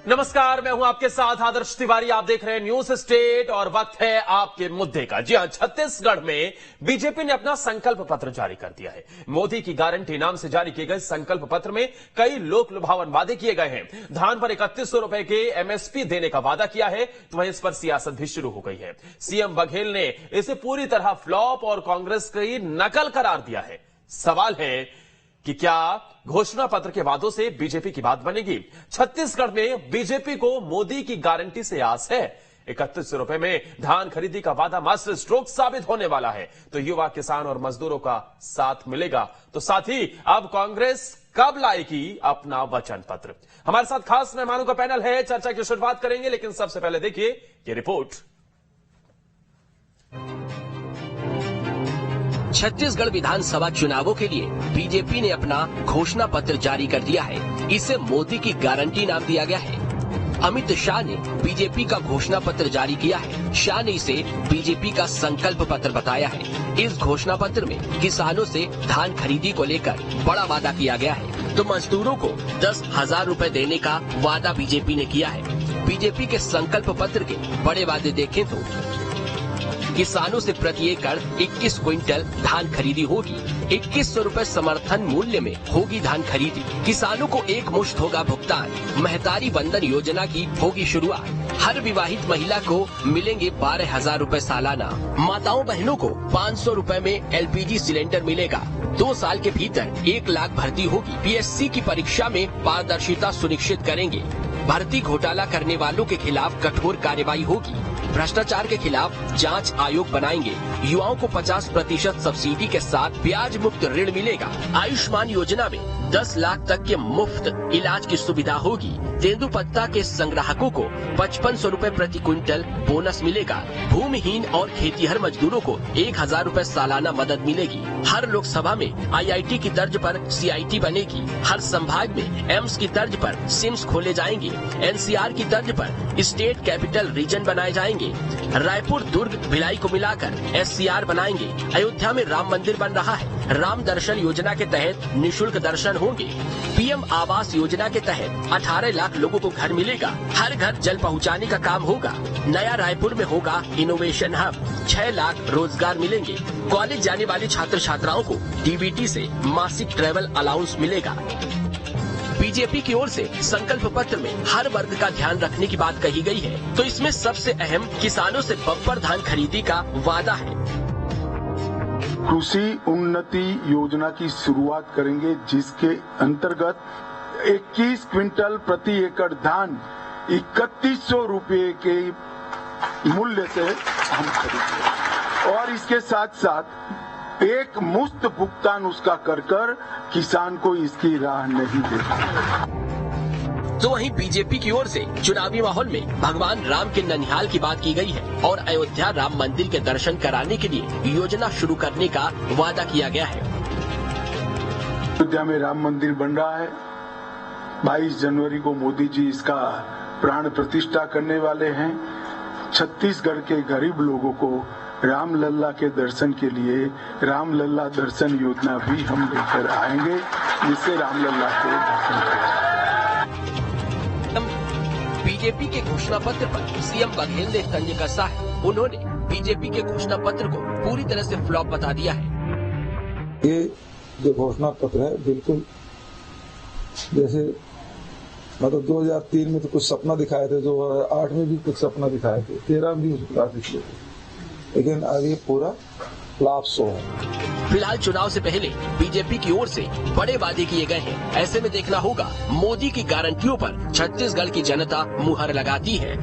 नमस्कार, मैं हूं आपके साथ आदर्श तिवारी। आप देख रहे हैं न्यूज स्टेट और वक्त है आपके मुद्दे का। जी हां, छत्तीसगढ़ में बीजेपी ने अपना संकल्प पत्र जारी कर दिया है। मोदी की गारंटी नाम से जारी किए गए संकल्प पत्र में कई लोक लुभावन वादे किए गए हैं। धान पर 3100 रुपए के एमएसपी देने का वादा किया है, तो वहीं इस पर सियासत भी शुरू हो गई है। सीएम बघेल ने इसे पूरी तरह फ्लॉप और कांग्रेस की नकल करार दिया है। सवाल है कि क्या घोषणा पत्र के वादों से बीजेपी की बात बनेगी? छत्तीसगढ़ में बीजेपी को मोदी की गारंटी से आस है। 3100 रुपए में धान खरीदी का वादा मास्टर स्ट्रोक साबित होने वाला है, तो युवा, किसान और मजदूरों का साथ मिलेगा। तो साथ ही अब कांग्रेस कब लाएगी अपना वचन पत्र? हमारे साथ खास मेहमानों का पैनल है, चर्चा की शुरुआत करेंगे, लेकिन सबसे पहले देखिए ये रिपोर्ट। छत्तीसगढ़ विधानसभा चुनावों के लिए बीजेपी ने अपना घोषणा पत्र जारी कर दिया है। इसे मोदी की गारंटी नाम दिया गया है। अमित शाह ने बीजेपी का घोषणा पत्र जारी किया है। शाह ने इसे बीजेपी का संकल्प पत्र बताया है। इस घोषणा पत्र में किसानों से धान खरीदी को लेकर बड़ा वादा किया गया है, तो मजदूरों को 10,000 रुपए देने का वादा बीजेपी ने किया है। बीजेपी के संकल्प पत्र के बड़े वादे देखें तो किसानों से प्रति एकड़ 21 क्विंटल धान खरीदी होगी। 2100 रुपए समर्थन मूल्य में होगी धान खरीदी। किसानों को एक मुश्त होगा भुगतान। महतारी वंदन योजना की होगी शुरुआत। हर विवाहित महिला को मिलेंगे 12,000 रुपए सालाना। माताओं बहनों को 500 रुपए में एलपीजी सिलेंडर मिलेगा। 2 साल के भीतर 1 लाख भर्ती होगी। पीएससी की परीक्षा में पारदर्शिता सुनिश्चित करेंगे। भर्ती घोटाला करने वालों के खिलाफ कठोर कार्रवाई होगी। भ्रष्टाचार के खिलाफ जांच आयोग बनाएंगे। युवाओं को 50% सब्सिडी के साथ ब्याज मुक्त ऋण मिलेगा। आयुष्मान योजना में 10 लाख तक के मुफ्त इलाज की सुविधा होगी। तेंदुपत्ता के संग्राहकों को 5500 रुपए प्रति क्विंटल बोनस मिलेगा। भूमिहीन और खेतीहर मजदूरों को 1,000 रुपए सालाना मदद मिलेगी। हर लोकसभा में आईआईटी की तर्ज पर सीआईटी बनेगी। हर संभाग में एम्स की तर्ज पर सिम्स खोले जाएंगे। एनसीआर की तर्ज पर स्टेट कैपिटल रीजन बनाए जाएंगे। रायपुर, दुर्ग, भिलाई को मिलाकर एससीआर बनाएंगे। अयोध्या में राम मंदिर बन रहा है। राम दर्शन योजना के तहत निशुल्क दर्शन होंगे। पीएम आवास योजना के तहत 18 लाख लोगों को घर मिलेगा। हर घर जल पहुंचाने का काम होगा। नया रायपुर में होगा इनोवेशन हब। 6 लाख रोजगार मिलेंगे। कॉलेज जाने वाले छात्र छात्राओं को डीबीटी से मासिक ट्रेवल अलाउंस मिलेगा। बीजेपी की ओर से संकल्प पत्र में हर वर्ग का ध्यान रखने की बात कही गई है, तो इसमें सबसे अहम किसानों से बम्पर धान खरीदी का वादा है। कृषि उन्नति योजना की शुरुआत करेंगे, जिसके अंतर्गत 21 क्विंटल प्रति एकड़ धान 3100 रुपए के मूल्य से हम खरीदेंगे और इसके साथ साथ एक मुफ्त भुगतान उसका कर किसान को इसकी राह नहीं देगा। तो वहीं बीजेपी की ओर से चुनावी माहौल में भगवान राम के ननिहाल की बात की गई है और अयोध्या राम मंदिर के दर्शन कराने के लिए योजना शुरू करने का वादा किया गया है। अयोध्या में राम मंदिर बन रहा है। 22 जनवरी को मोदी जी इसका प्राण प्रतिष्ठा करने वाले हैं। छत्तीसगढ़ के गरीब लोगों को रामलल्ला के दर्शन के लिए रामलल्ला दर्शन योजना भी हम लेकर आएंगे, जिससे रामलल्ला के दर्शन करें। बीजेपी के घोषणा पत्र पर सीएम बघेल ने तंज कसा है। उन्होंने बीजेपी के घोषणा पत्र को पूरी तरह से फ्लॉप बता दिया है। ये जो घोषणा पत्र है, बिल्कुल जैसे मतलब 2003 में तो कुछ सपना दिखाए थे, 2008 में भी कुछ सपना दिखाए थे, 13 में भी कुछ दिखाए थे, लेकिन अब ये पूरा फ्लॉप शो है। फिलहाल चुनाव से पहले बीजेपी की ओर से बड़े वादे किए गए हैं। ऐसे में देखना होगा मोदी की गारंटियों पर छत्तीसगढ़ की जनता मुहर लगाती है।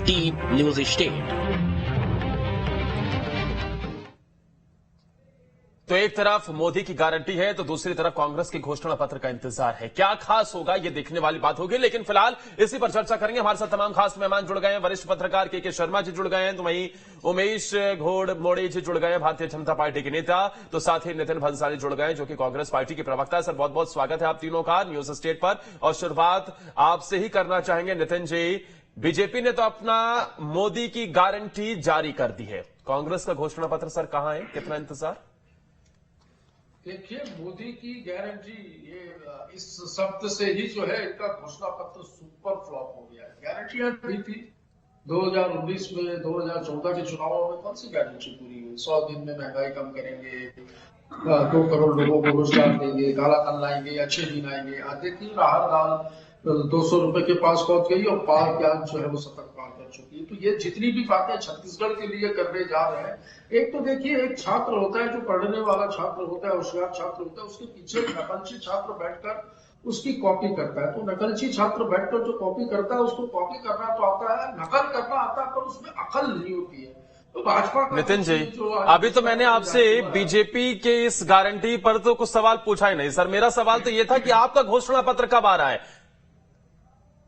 Team news state. तो एक तरफ मोदी की गारंटी है, तो दूसरी तरफ कांग्रेस के घोषणा पत्र का इंतजार है। क्या खास होगा, ये देखने वाली बात होगी, लेकिन फिलहाल इसी पर चर्चा करेंगे। हमारे साथ तमाम खास मेहमान जुड़ गए हैं। वरिष्ठ पत्रकार के शर्मा जी जुड़ गए हैं, तो वहीं उमेश घोड़मोड़े जी जुड़ गए हैं, भारतीय जनता पार्टी के नेता। तो साथ ही नितिन भंसाली जुड़ गए हैं, जो कि कांग्रेस पार्टी के प्रवक्ता है। सर, बहुत बहुत स्वागत है आप तीनों का न्यूज स्टेट पर। और शुरुआत आपसे ही करना चाहेंगे नितिन जी। बीजेपी ने तो अपना मोदी की गारंटी जारी कर दी है, कांग्रेस का घोषणा पत्र सर कहां है, कितना इंतजार? देखिए, मोदी की गारंटी ये इस शब्द से ही जो है इनका घोषणा पत्र सुपर फ्लॉप हो गया है। गारंटियां दी थी 2019 में, 2014 के चुनावों में कौन सी गारंटी पूरी हुई? 100 दिन में महंगाई कम करेंगे, 2 करोड़ लोगों को रोजगार देंगे, काला धन लाएंगे, अच्छे दिन आएंगे। आज देखिए हर दाल 200 रुपए के पास पहुंच गई और पार प्याज जो है वो 70 पार कर चुकी है। तो ये जितनी भी बातें छत्तीसगढ़ के लिए करने जा रहे हैं, एक तो देखिए एक छात्र होता है जो पढ़ने वाला छात्र होता है, होशियार छात्र होता है, उसके पीछे एक नकलची छात्र बैठकर उसकी कॉपी करता है। तो नकलची छात्र बैठकर जो कॉपी करता है उसको कॉपी करना तो आता है, नकल करना आता है, पर उसमें अकल नहीं होती है। तो भाजपा का नितिन जी, अभी तो मैंने आपसे बीजेपी के इस गारंटी पर तो कुछ सवाल पूछा ही नहीं सर। मेरा सवाल तो ये था कि आपका घोषणा पत्र कब आ रहा है?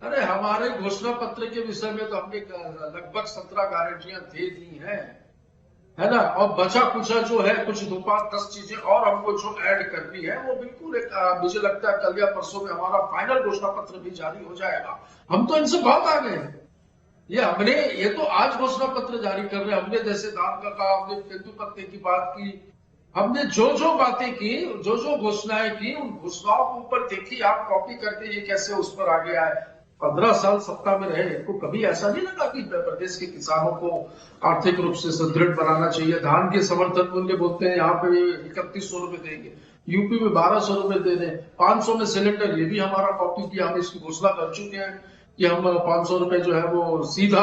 अरे हमारे घोषणा पत्र के विषय में तो हमने लगभग 17 गारंटियां दे दी हैं, है ना। और बचा कुचा जो है कुछ 2-5-10 चीजें और हमको जो ऐड करनी है वो बिल्कुल एक मुझे लगता है कल या परसों में हमारा फाइनल घोषणा पत्र भी जारी हो जाएगा। हम तो इनसे बहुत आगे हैं। ये तो आज घोषणा पत्र जारी कर रहे हैं। हमने जैसे धान का कहा, हमने तेंदुपत्ते की बात की, हमने जो बातें की, जो घोषणाएं की, उन घोषणाओं के ऊपर देखिए आप कॉपी करके ये कैसे उस पर आगे आए। 15 साल सत्ता में रहे, इनको कभी ऐसा नहीं लगा कि प्रदेश के किसानों को आर्थिक रूप से सुदृढ़ बनाना चाहिए। धान के समर्थन मूल्य बोलते हैं यहाँ पे 3100 रुपए देंगे, यूपी में 1200 रुपए दे रहे, 500 में सिलेंडर, ये भी हमारा कॉपी किया। हम इसकी घोषणा कर चुके हैं कि हम 500 रुपए जो है वो सीधा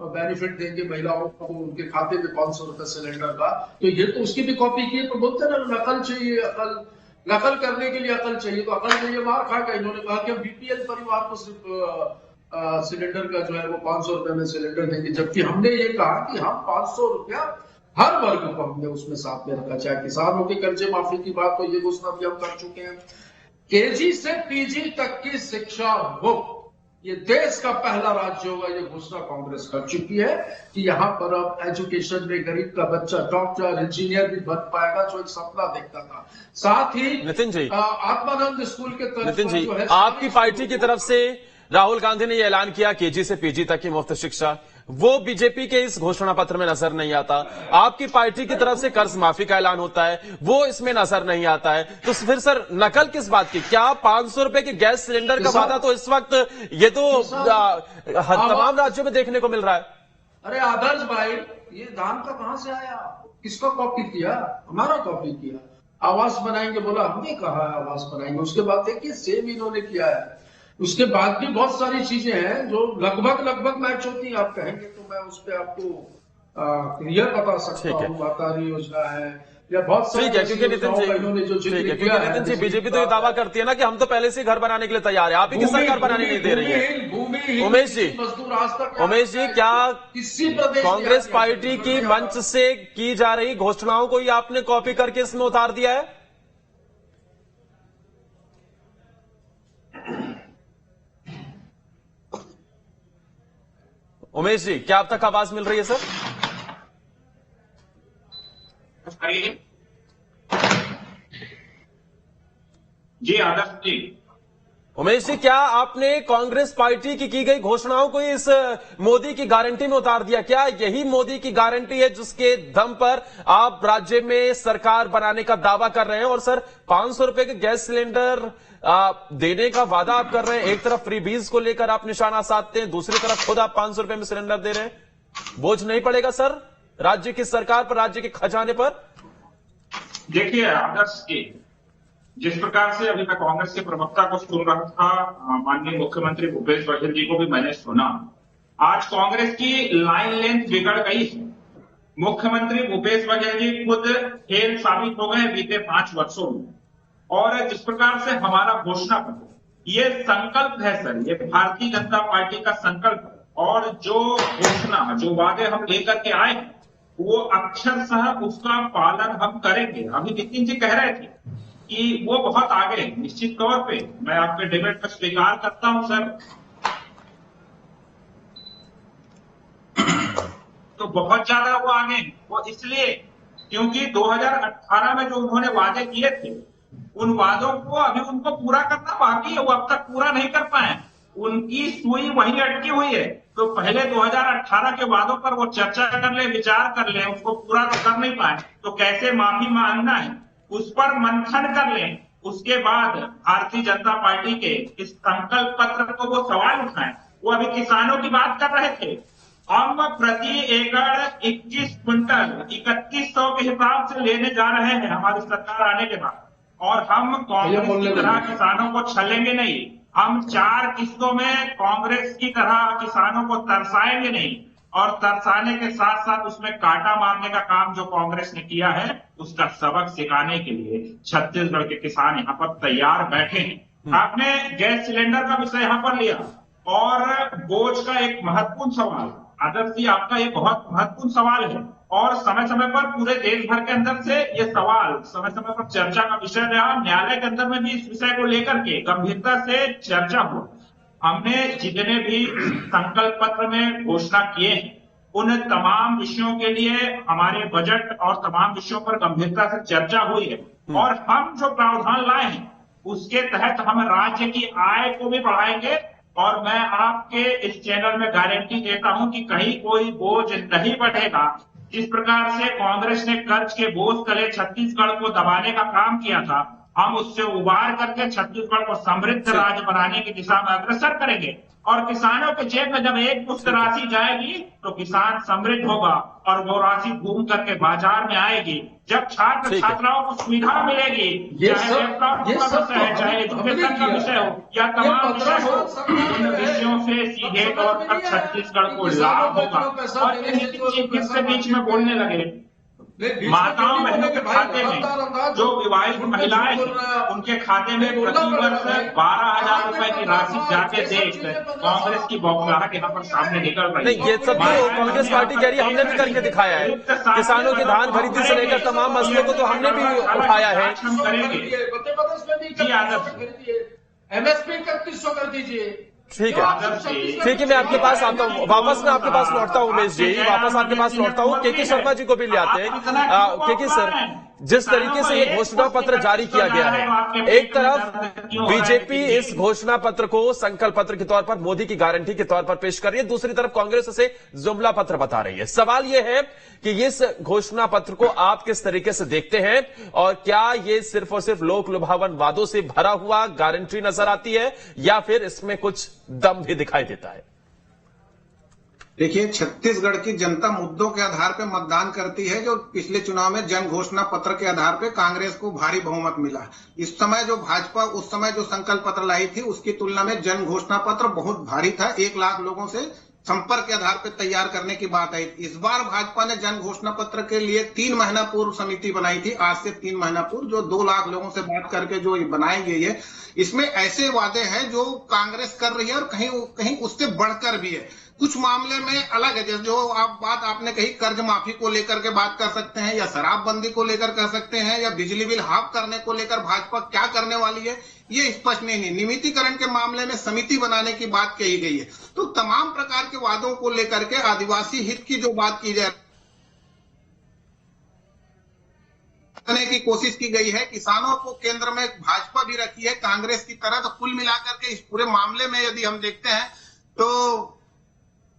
बेनिफिट देंगे महिलाओं को, उनके खाते में 500 रुपए सिलेंडर का। तो ये तो उसकी भी कॉपी की है। तो बोलते ना नकल चाहिए, अकल, नकल करने के लिए अकल चाहिए। तो अकल चाहिए, मार खा गए। इन्होंने कहा कि हम बीपीएल परिवार को सिर्फ सिलेंडर का जो है वो 500 रुपए में सिलेंडर देंगे, जबकि हमने ये कहा कि हम 500 रुपया हर वर्ग को हमने उसमें साथ में रखा। चाहे किसानों के कर्जे माफी की बात, तो ये घोषणा भी हम कर चुके हैं। केजी से पीजी तक की शिक्षा मुफ्त, ये देश का पहला राज्य होगा, ये घोषणा कांग्रेस कर चुकी है कि यहाँ पर अब एजुकेशन में गरीब का बच्चा डॉक्टर इंजीनियर भी बन पाएगा, जो एक सपना देखता था। साथ ही नितिन जी, आत्मानंद स्कूल के तरफ नितिन जी, जो है आपकी पार्टी की तरफ से राहुल गांधी ने यह ऐलान किया केजी से पीजी तक की मुफ्त शिक्षा, वो बीजेपी के इस घोषणा पत्र में नजर नहीं आता। आपकी पार्टी की तरफ से कर्ज माफी का ऐलान होता है, वो इसमें नजर नहीं आता है। तो फिर सर नकल किस बात की? क्या 500 रुपए के गैस सिलेंडर का वादा तो इस वक्त ये तो तमाम राज्यों में देखने को मिल रहा है। अरे आदर्श भाई, ये धान का कहां से आया? किसका कॉपी किया? हमारा कॉपी किया। आवास बनाएंगे बोला, हमने कहा आवास बनाएंगे। उसके बाद देखिए सेम इन्होंने किया है। उसके बाद भी बहुत सारी चीजें हैं जो लगभग मैच होती है। आप कहेंगे तो मैं उस पर आपको क्लियर बता सकता हूँ। वातारी योजना है या बहुत सारी, ठीक है, क्योंकि नितिन जी, नितिन जी, बीजेपी तो ये दावा करती है ना कि हम तो पहले से घर बनाने के लिए तैयार है, आप ही की सरकार बनाने नहीं दे रही है। उमेश जी, क्या कांग्रेस पार्टी की मंच से की जा रही घोषणाओं को ही आपने कॉपी करके इसमें उतार दिया है? उमेश जी, क्या अब तक आवाज मिल रही है सर? जी आदर्श जी। उमेश जी, क्या आपने कांग्रेस पार्टी की गई घोषणाओं को इस मोदी की गारंटी में उतार दिया? क्या यही मोदी की गारंटी है जिसके दम पर आप राज्य में सरकार बनाने का दावा कर रहे हैं? और सर 500 रुपए के गैस सिलेंडर देने का वादा आप कर रहे हैं, एक तरफ फ्रीबीज को लेकर आप निशाना साधते हैं, दूसरी तरफ खुद आप 500 रुपए में सिलेंडर दे रहे हैं। बोझ नहीं पड़ेगा सर राज्य की सरकार पर, राज्य के खजाने पर? देखिए आदर्श जी, जिस प्रकार से अभी मैं कांग्रेस के प्रवक्ता को सुन रहा था, माननीय मुख्यमंत्री भूपेश बघेल जी को भी मैंने सुना, आज कांग्रेस की लाइन लेंथ बिगड़ गई है। मुख्यमंत्री भूपेश बघेल जी खुद फेल साबित हो गए बीते 5 वर्षों में। और जिस प्रकार से हमारा घोषणा पत्र, ये संकल्प है सर, ये भारतीय जनता पार्टी का संकल्प है। और जो घोषणा, जो वादे हम लेकर के आए हैं, वो अक्षरशः उसका पालन हम करेंगे। अभी नितिन जी कह रहे थे कि वो बहुत आगे हैं, निश्चित तौर पे मैं आपके डिबेट पर स्वीकार करता हूं सर। तो बहुत ज्यादा वो आगे, वो इसलिए क्योंकि 2018 में जो उन्होंने वादे किए थे, उन वादों को अभी उनको पूरा करना बाकी है, वो अब तक पूरा नहीं कर पाए। उनकी सुई वहीं अटकी हुई है। तो पहले 2018 के वादों पर वो चर्चा कर ले, विचार कर ले, उसको पूरा तो कर नहीं पाए, तो कैसे माफी मांगना है, उस पर मंथन कर लें, उसके बाद भारतीय जनता पार्टी के इस संकल्प पत्र को वो सवाल उठाएं। वो अभी किसानों की बात कर रहे थे। हम प्रति एकड़ 21 क्विंटल 3100 के हिसाब से लेने जा रहे हैं हमारी सरकार आने के बाद, और हम कांग्रेस की तरह किसानों को छलेंगे नहीं। हम 4 किस्तों में कांग्रेस की तरह किसानों को तरसाएंगे नहीं, और तरसाने के साथ साथ उसमें कांटा मारने का काम जो कांग्रेस ने किया है उसका सबक सिखाने के लिए छत्तीसगढ़ के किसान यहाँ पर तैयार बैठे हैं। आपने गैस सिलेंडर का विषय यहाँ पर लिया, और बोझ का एक महत्वपूर्ण सवाल, आदर्श जी आपका ये बहुत महत्वपूर्ण सवाल है, और समय समय पर पूरे देश भर के अंदर से ये सवाल समय समय पर चर्चा का विषय रहा। न्यायालय के अंदर में भी इस विषय को लेकर के गंभीरता से चर्चा हुआ। हमने जितने भी संकल्प पत्र में घोषणा किए हैं उन तमाम विषयों के लिए हमारे बजट और तमाम विषयों पर गंभीरता से चर्चा हुई है, और हम जो प्रावधान लाए हैं उसके तहत हम राज्य की आय को भी बढ़ाएंगे। और मैं आपके इस चैनल में गारंटी देता हूं कि कहीं कोई बोझ नहीं बढ़ेगा। जिस प्रकार से कांग्रेस ने कर्ज के बोझ तले छत्तीसगढ़ को दबाने का काम किया था, हम उससे उबार करके छत्तीसगढ़ को समृद्ध राज्य बनाने की दिशा में अग्रसर करेंगे, और किसानों के जेब में जब एक मुश्त राशि जाएगी तो किसान समृद्ध होगा, और वो राशि घूम करके बाजार में आएगी। जब छात्र छात्राओं को सुविधा मिलेगी, चाहे लैपटॉप का विषय है, चाहे एजुकेशन का विषय हो या तमाम विषय हो, उन विषयों से सीधे तौर पर छत्तीसगढ़ को लाभ होगा। और किससे बीच में बोलने लगे, माताओं बहनों के खाते में जो विवाहित महिलाएं हैं उनके खाते में प्रति वर्ष 12,000 रुपए की राशि जाते देख कांग्रेस की बौखलाहट यहाँ पर सामने निकल रही है। नहीं, ये सब तो कांग्रेस पार्टी कह रही है, हमने भी करके दिखाया है। किसानों की धान खरीदी से लेकर तमाम मसलों को तो हमने भी उठाया है। हम करेंगे जी, आदर्श MSP 3100 कर दीजिए। ठीक है, मैं आपके पास आता हूँ, वापस मैं आपके पास लौटता हूँ उमेश जी, वापस आपके पास लौटता हूँ। के शर्मा जी को भी ले आते हैं। के सर, जिस तरीके से ये घोषणा पत्र जारी किया गया है, एक तरफ बीजेपी इस घोषणा पत्र को संकल्प पत्र के तौर पर मोदी की गारंटी के तौर पर पेश कर रही है, दूसरी तरफ कांग्रेस इसे जुमला पत्र बता रही है। सवाल यह है कि इस घोषणा पत्र को आप किस तरीके से देखते हैं, और क्या ये सिर्फ और सिर्फ लोक लुभावन वादों से भरा हुआ गारंटी नजर आती है, या फिर इसमें कुछ दम भी दिखाई देता है? देखिए, छत्तीसगढ़ की जनता मुद्दों के आधार पर मतदान करती है। जो पिछले चुनाव में जन घोषणा पत्र के आधार पर कांग्रेस को भारी बहुमत मिला। इस समय जो भाजपा उस समय जो संकल्प पत्र लाई थी उसकी तुलना में जन घोषणा पत्र बहुत भारी था। 1 लाख लोगों से संपर्क के आधार पर तैयार करने की बात आई। इस बार भाजपा ने जन घोषणा पत्र के लिए 3 महीना पूर्व समिति बनाई थी, आज से 3 महीना पूर्व, जो 2 लाख लोगों से बात करके जो बनाएंगे ये, इसमें ऐसे वादे हैं जो कांग्रेस कर रही है, और कहीं उससे बढ़कर भी है। कुछ मामले में अलग है, जैसे जो आपने कही, कर्ज माफी को लेकर के बात कर सकते हैं, या शराबबंदी को लेकर कर सकते हैं, या बिजली बिल हाफ करने को लेकर भाजपा क्या करने वाली है ये स्पष्ट नहीं। नियमितीकरण के मामले में समिति बनाने की बात कही गई है। तो तमाम प्रकार के वादों को लेकर के आदिवासी हित की जो बात की जाए करने की कोशिश की गई है। किसानों को केंद्र में भाजपा भी रखी है कांग्रेस की तरह। तो कुल मिलाकर के इस पूरे मामले में यदि हम देखते हैं तो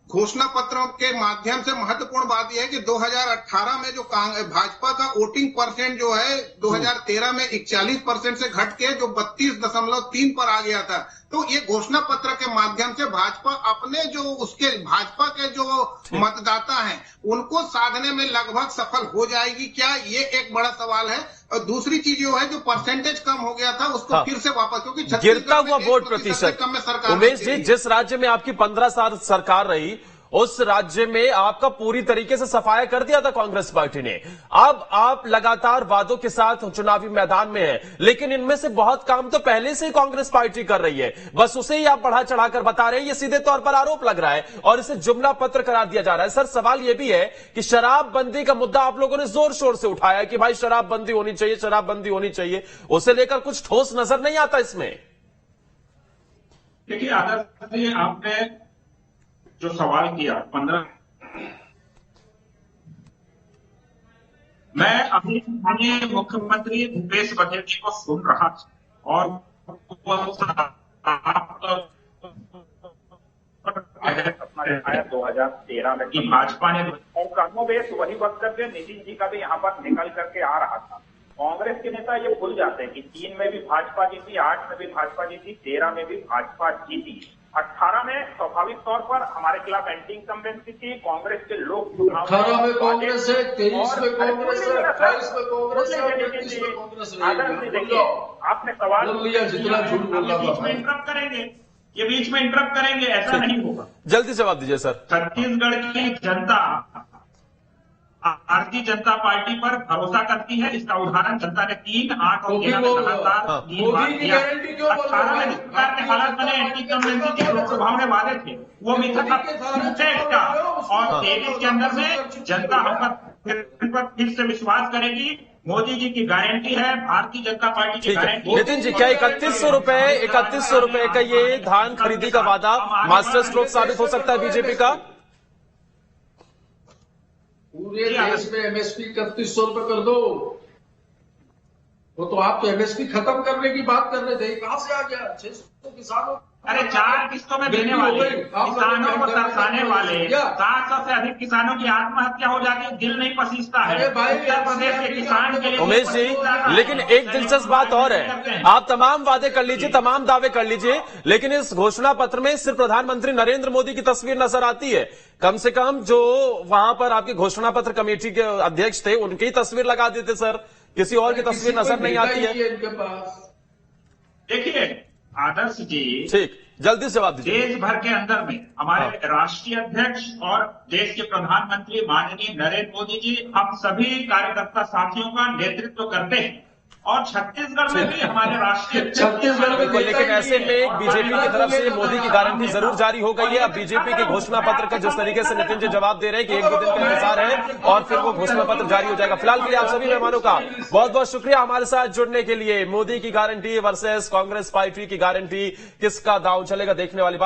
घोषणा पत्रों के माध्यम से महत्वपूर्ण बात यह है कि 2018 में जो भाजपा का वोटिंग परसेंट जो है 2013 में 41% से घट के जो 32.3 पर आ गया था। तो ये घोषणा पत्र के माध्यम से भाजपा अपने जो उसके भाजपा के जो मतदाता हैं उनको साधने में लगभग सफल हो जाएगी क्या, ये एक बड़ा सवाल है। और दूसरी चीज जो है, जो परसेंटेज कम हो गया था उसको फिर से वापस, क्योंकि गिरता हुआ वोट प्रतिशत। उमेश जी, जिस राज्य में आपकी 15 साल सरकार रही उस राज्य में आपका पूरी तरीके से सफाया कर दिया था कांग्रेस पार्टी ने। अब आप लगातार वादों के साथ चुनावी मैदान में हैं, लेकिन इनमें से बहुत काम तो पहले से ही कांग्रेस पार्टी कर रही है, बस उसे ही आप बढ़ा चढ़ाकर बता रहे हैं। ये सीधे तौर पर आरोप लग रहा है और इसे जुमला पत्र करार दिया जा रहा है। सर, सवाल यह भी है कि शराबबंदी का मुद्दा आप लोगों ने जोर शोर से उठाया कि भाई शराबबंदी होनी चाहिए, शराबबंदी होनी चाहिए, उसे लेकर कुछ ठोस नजर नहीं आता इसमें। देखिए आदर्श जी, आपने जो सवाल किया 15, मैं अभी माननीय मुख्यमंत्री भूपेश बघेल जी को सुन रहा था और 2013 में कि भाजपा ने और कमोबेश वही वक्तव्य नीतीश जी का भी यहाँ पर निकल करके आ रहा था। कांग्रेस के नेता ये भूल जाते हैं कि 3 में भी भाजपा जीती, 8 में भी भाजपा जीती, 13 में भी भाजपा जीती, 18 में स्वाभाविक तौर पर हमारे खिलाफ एंटी इनकम्बेंसी थी, कांग्रेस के लोग चुनाव 18 में कांग्रेस है, 23 में कांग्रेस है, 28 में कांग्रेस है, 29 में कांग्रेस है। देखिए आपने सवाल लिया जितना झूठ बोलना बीच में इंटरप्ट करेंगे, ये बीच में इंटरप्ट करेंगे, ऐसा नहीं होगा। जल्दी जवाब दीजिए सर। छत्तीसगढ़ की जनता भारतीय जनता पार्टी पर भरोसा करती है। इसका उदाहरण जनता ने 3, 8 और 13 में लगातार 3 बार दिया। 18 में सरकार के हालात बने, एंटी इनकम्बेंसी के जो प्रभाव वादे थे वो भी था का, और 23 के अंदर में जनता हम पर फिर से विश्वास करेगी। मोदी जी की गारंटी है, भारतीय जनता पार्टी की गारंटी। नितिन जी, क्या 3100 रुपए का ये धान खरीदी का वादा मास्टर स्ट्रोक साबित हो सकता है बीजेपी का? पूरे देश में एमएसपी 3100 रुपए कर दो। वो तो आप तो एमएसपी खत्म करने की बात कर रहे थे, कहां से आ गया? 600 किसानों, अरे 4 किस्तों में देने वाले, किसानों को तरसाने वाले, 700 से अधिक किसानों की आत्महत्या हो जाती है, दिल नहीं पसीजता है उत्तर प्रदेश के किसान के लिए। उमेश जी, लेकिन एक दिलचस्प बात और है, आप तमाम वादे कर लीजिए, तमाम दावे कर लीजिए, लेकिन इस घोषणा पत्र में सिर्फ प्रधानमंत्री नरेंद्र मोदी की तस्वीर नजर आती है। कम से कम जो वहां पर आपके घोषणा पत्र कमेटी के अध्यक्ष थे उनकी तस्वीर लगा देते सर, किसी और की तस्वीर नजर नहीं आती है इनके पास। देखिए आदर्श जी, ठीक, जल्दी जवाब दीजिए। देश भर के अंदर में हमारे राष्ट्रीय अध्यक्ष और देश के प्रधानमंत्री माननीय नरेंद्र मोदी जी हम सभी कार्यकर्ता साथियों का नेतृत्व करते हैं, और छत्तीसगढ़ में भी हमारे राष्ट्रीय छत्तीसगढ़ में, लेकिन ऐसे में बीजेपी की तरफ से मोदी की गारंटी जरूर जारी हो गई है। अब बीजेपी के घोषणा पत्र का जिस तरीके से नितिन जी जवाब दे रहे हैं कि 1-2 दिन का इंतजार है और फिर वो घोषणा पत्र जारी हो जाएगा। फिलहाल के लिए आप सभी मेहमानों का बहुत बहुत शुक्रिया हमारे साथ जुड़ने के लिए। मोदी की गारंटी वर्सेस कांग्रेस पार्टी की गारंटी, किसका दांव चलेगा देखने वाली बात।